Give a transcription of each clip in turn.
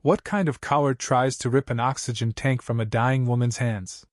What kind of coward tries to rip an oxygen tank from a dying woman's hands?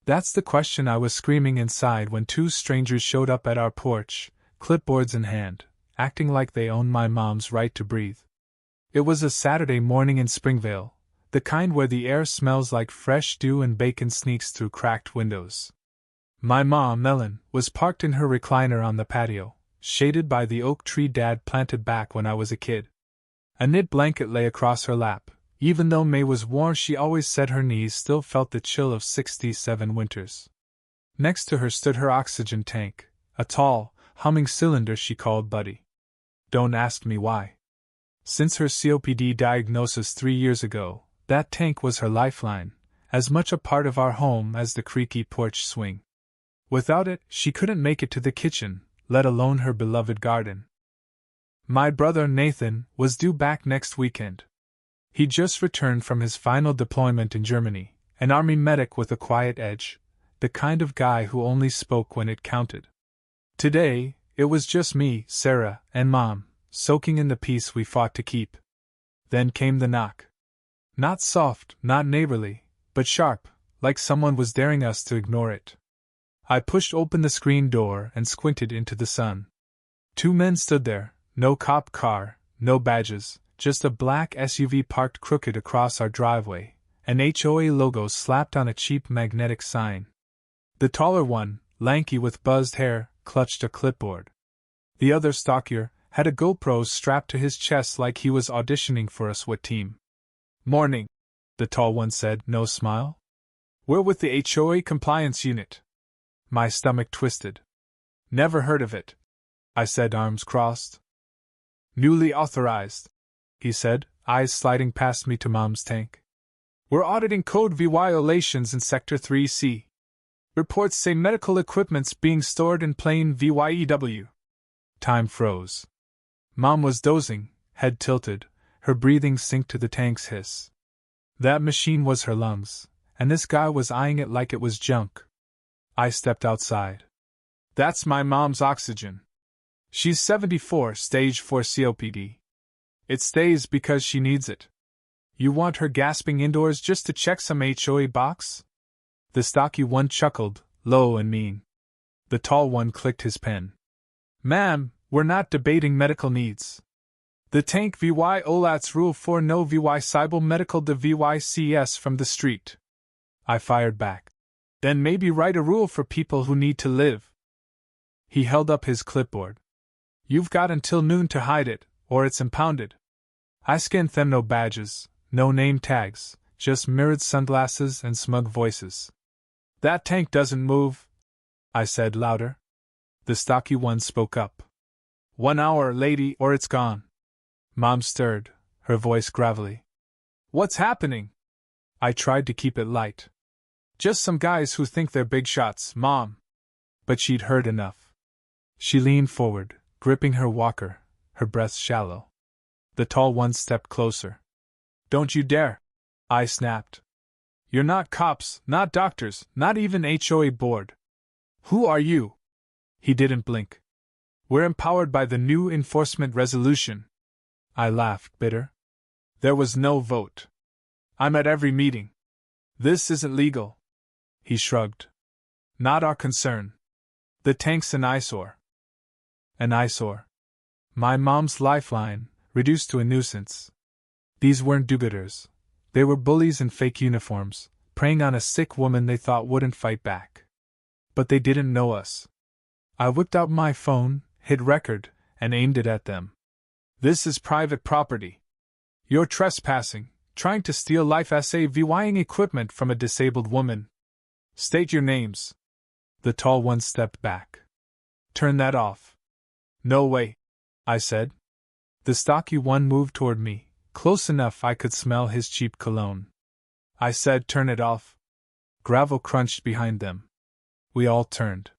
That's the question I was screaming inside when two strangers showed up at our porch, clipboards in hand, acting like they owned my mom's right to breathe. It was a Saturday morning in Springvale, the kind where the air smells like fresh dew and bacon sneaks through cracked windows. My mom, Ellen, was parked in her recliner on the patio, shaded by the oak tree Dad planted back when I was a kid. A knit blanket lay across her lap. Even though May was warm, she always said her knees still felt the chill of 67 winters. Next to her stood her oxygen tank, a tall, humming cylinder she called Buddy. Don't ask me why. Since her COPD diagnosis 3 years ago, that tank was her lifeline, as much a part of our home as the creaky porch swing. Without it, she couldn't make it to the kitchen, let alone her beloved garden. My brother Nathan was due back next weekend. He'd just returned from his final deployment in Germany, an army medic with a quiet edge, the kind of guy who only spoke when it counted. Today, it was just me, Sarah, and Mom, soaking in the peace we fought to keep. Then came the knock. Not soft, not neighborly, but sharp, like someone was daring us to ignore it. I pushed open the screen door and squinted into the sun. 2 men stood there, no cop car, no badges, just a black SUV parked crooked across our driveway, an HOA logo slapped on a cheap magnetic sign. The taller one, lanky with buzzed hair, clutched a clipboard. The other, stockier, had a GoPro strapped to his chest like he was auditioning for a SWAT team. "Morning," the tall one said, no smile. "We're with the HOA compliance unit." My stomach twisted. "Never heard of it," I said, arms crossed. "Newly authorized," he said, eyes sliding past me to Mom's tank. "We're auditing code violations in Sector 3C. Reports say medical equipment's being stored in plain VYEW." Time froze. Mom was dozing, head tilted, her breathing synced to the tank's hiss. That machine was her lungs, and this guy was eyeing it like it was junk. I stepped outside. "That's my mom's oxygen. She's 74, stage 4 COPD. It stays because she needs it. You want her gasping indoors just to check some HOA box?" The stocky one chuckled, low and mean. The tall one clicked his pen. "Ma'am, we're not debating medical needs. The tank VY OLAT's Rule 4 no VY Cybel Medical de VYCS from the street." I fired back. "Then maybe write a rule for people who need to live." He held up his clipboard. "You've got until noon to hide it, or it's impounded." I scanned them, no badges, no name tags, just mirrored sunglasses and smug voices. "That tank doesn't move," I said louder. The stocky one spoke up. "1 hour, lady, or it's gone." Mom stirred, her voice gravelly. "What's happening?" I tried to keep it light. "Just some guys who think they're big shots, Mom." But she'd heard enough. She leaned forward, gripping her walker, her breath shallow. The tall one stepped closer. "Don't you dare!" I snapped. "You're not cops, not doctors, not even HOA board. Who are you?" He didn't blink. "We're empowered by the new enforcement resolution." I laughed, bitter. "There was no vote. I'm at every meeting. This isn't legal." He shrugged. "Not our concern. The tank's an eyesore." An eyesore. My mom's lifeline, reduced to a nuisance. These weren't do-gooders. They were bullies in fake uniforms, preying on a sick woman they thought wouldn't fight back. But they didn't know us. I whipped out my phone, hit record, and aimed it at them. "This is private property. You're trespassing, trying to steal life SAVYing equipment from a disabled woman. State your names." The tall one stepped back. "Turn that off." "No way," I said. The stocky one moved toward me, close enough I could smell his cheap cologne. I said, "Turn it off." Gravel crunched behind them. We all turned.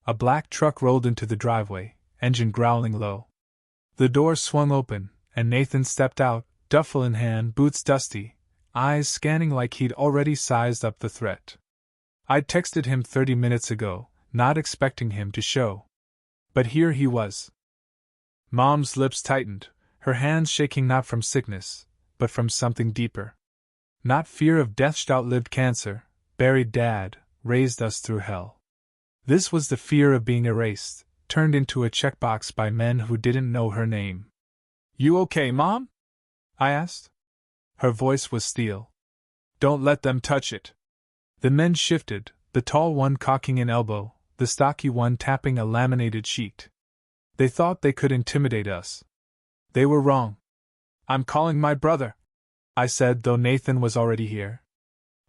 A black truck rolled into the driveway, engine growling low. The door swung open, and Nathan stepped out, duffel in hand, boots dusty, eyes scanning like he'd already sized up the threat. I'd texted him 30 minutes ago, not expecting him to show. But here he was. Mom's lips tightened, her hands shaking not from sickness, but from something deeper. Not fear of death's outlived cancer, buried dad, raised us through hell. This was the fear of being erased, turned into a checkbox by men who didn't know her name. You okay, Mom? I asked. Her voice was steel. Don't let them touch it. The men shifted, the tall one cocking an elbow, the stocky one tapping a laminated sheet. They thought they could intimidate us. They were wrong. I'm calling my brother, I said, though Nathan was already here.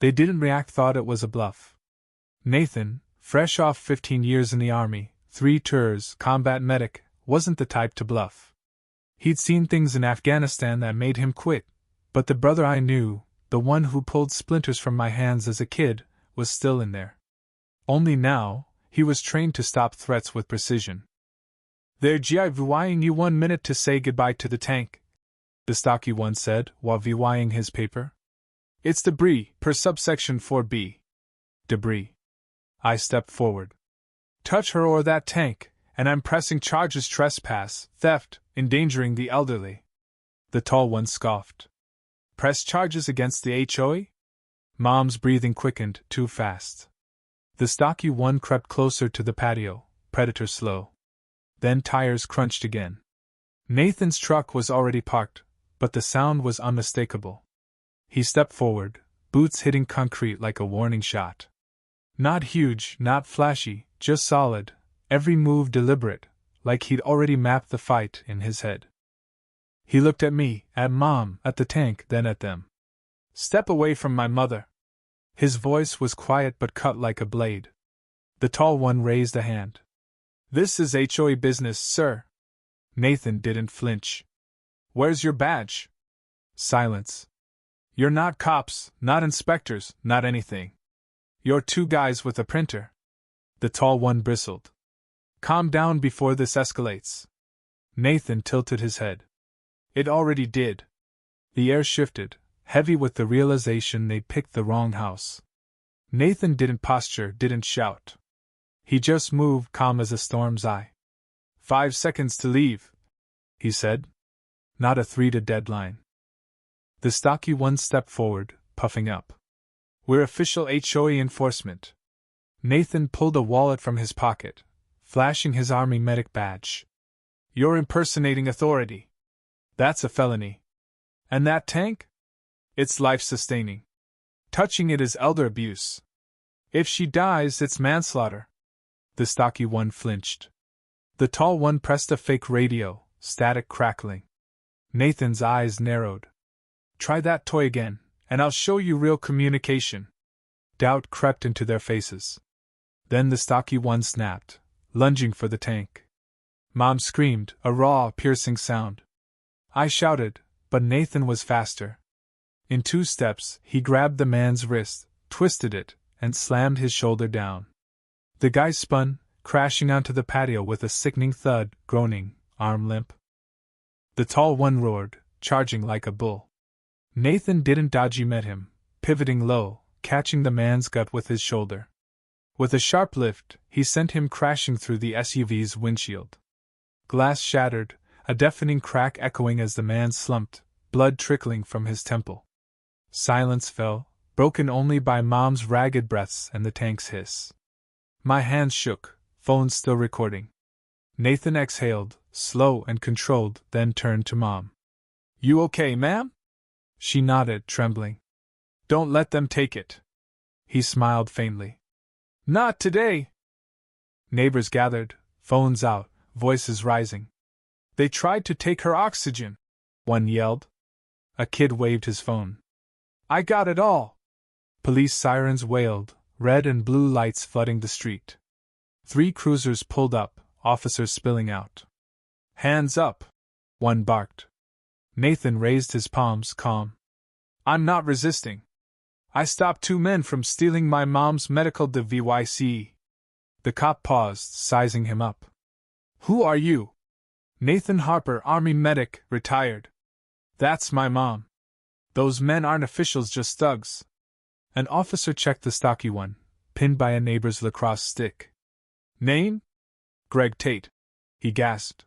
They didn't react, thought it was a bluff. Nathan, fresh off 15 years in the army, 3 tours, combat medic, wasn't the type to bluff. He'd seen things in Afghanistan that made him quit, but the brother I knew, the one who pulled splinters from my hands as a kid, was still in there. Only now, he was trained to stop threats with precision. They're GIVYing you 1 minute to say goodbye to the tank, the stocky one said, while VYing his paper. It's debris, per subsection 4B. Debris. I stepped forward. Touch her or that tank, and I'm pressing charges: trespass, theft, endangering the elderly. The tall one scoffed. Press charges against the HOA? Mom's breathing quickened, too fast. The stocky one crept closer to the patio, predator slow. Then tires crunched again. Nathan's truck was already parked, but the sound was unmistakable. He stepped forward, boots hitting concrete like a warning shot. Not huge, not flashy, just solid, every move deliberate, like he'd already mapped the fight in his head. He looked at me, at Mom, at the tank, then at them. Step away from my mother. His voice was quiet but cut like a blade. The tall one raised a hand. This is HOA business, sir. Nathan didn't flinch. Where's your badge? Silence. You're not cops, not inspectors, not anything. You're 2 guys with a printer. The tall one bristled. Calm down before this escalates. Nathan tilted his head. It already did. The air shifted, heavy with the realization they'd picked the wrong house. Nathan didn't posture, didn't shout. He just moved, calm as a storm's eye. 5 seconds to leave, he said. Not a 3 to deadline. The stocky one stepped forward, puffing up. We're official HOA enforcement. Nathan pulled a wallet from his pocket, flashing his army medic badge. You're impersonating authority. That's a felony. And that tank? It's life-sustaining. Touching it is elder abuse. If she dies, it's manslaughter. The stocky one flinched. The tall one pressed a fake radio, static crackling. Nathan's eyes narrowed. Try that toy again, and I'll show you real communication. Doubt crept into their faces. Then the stocky one snapped, lunging for the tank. Mom screamed, a raw, piercing sound. I shouted, but Nathan was faster. In 2 steps, he grabbed the man's wrist, twisted it, and slammed his shoulder down. The guy spun, crashing onto the patio with a sickening thud, groaning, arm limp. The tall one roared, charging like a bull. Nathan didn't dodge, he met him, pivoting low, catching the man's gut with his shoulder. With a sharp lift, he sent him crashing through the SUV's windshield. Glass shattered, a deafening crack echoing as the man slumped, blood trickling from his temple. Silence fell, broken only by Mom's ragged breaths and the tank's hiss. My hands shook, phone still recording. Nathan exhaled, slow and controlled, then turned to Mom. You okay, ma'am? She nodded, trembling. Don't let them take it. He smiled faintly. Not today. Neighbors gathered, phones out, voices rising. They tried to take her oxygen, one yelled. A kid waved his phone. I got it all. Police sirens wailed, red and blue lights flooding the street. 3 cruisers pulled up, officers spilling out. Hands up, one barked. Nathan raised his palms, calm. I'm not resisting. I stopped 2 men from stealing my mom's medical device. The cop paused, sizing him up. Who are you? Nathan Harper, Army medic, retired. That's my mom. Those men aren't officials, just thugs. An officer checked the stocky one, pinned by a neighbor's lacrosse stick. Name? Greg Tate. He gasped.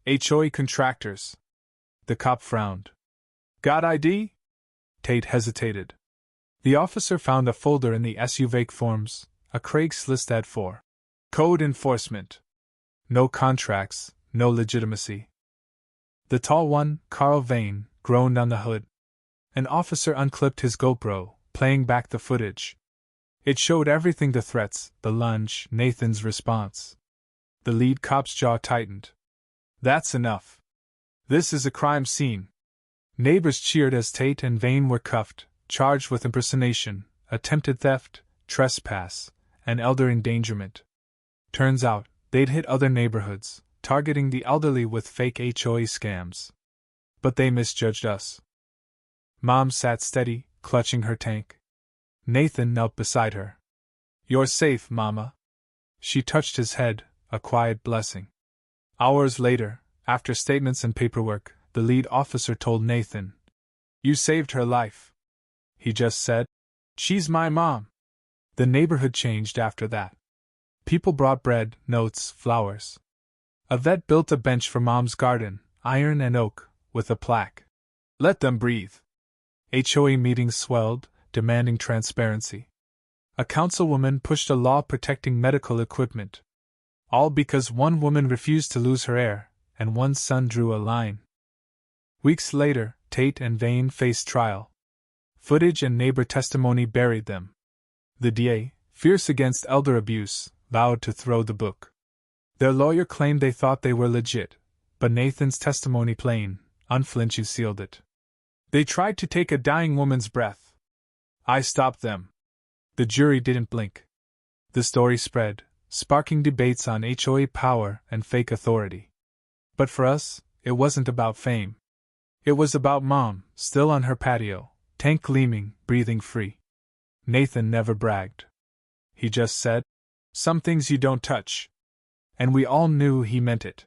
HOA contractors. The cop frowned. Got ID? Tate hesitated. The officer found a folder in the SUV forms, a Craigslist ad for code enforcement. No contracts, no legitimacy. The tall one, Carl Vane, groaned on the hood. An officer unclipped his GoPro, playing back the footage. It showed everything: the threats, the lunge, Nathan's response. The lead cop's jaw tightened. That's enough. This is a crime scene. Neighbors cheered as Tate and Vane were cuffed, charged with impersonation, attempted theft, trespass, and elder endangerment. Turns out, they'd hit other neighborhoods, targeting the elderly with fake HOA scams. But they misjudged us. Mom sat steady, clutching her tank. Nathan knelt beside her. You're safe, Mama. She touched his head, a quiet blessing. Hours later, after statements and paperwork, the lead officer told Nathan, You saved her life. He just said, She's my mom. The neighborhood changed after that. People brought bread, notes, flowers. A vet built a bench for Mom's garden, iron and oak, with a plaque. Let them breathe. HOA meetings swelled, demanding transparency. A councilwoman pushed a law protecting medical equipment. All because one woman refused to lose her heir, and one son drew a line. Weeks later, Tate and Vane faced trial. Footage and neighbor testimony buried them. The DA, fierce against elder abuse, vowed to throw the book. Their lawyer claimed they thought they were legit, but Nathan's testimony plain, unflinching, sealed it. They tried to take a dying woman's breath. I stopped them. The jury didn't blink. The story spread, sparking debates on HOA power and fake authority. But for us, it wasn't about fame. It was about Mom, still on her patio, tank gleaming, breathing free. Nathan never bragged. He just said, Some things you don't touch. And we all knew he meant it.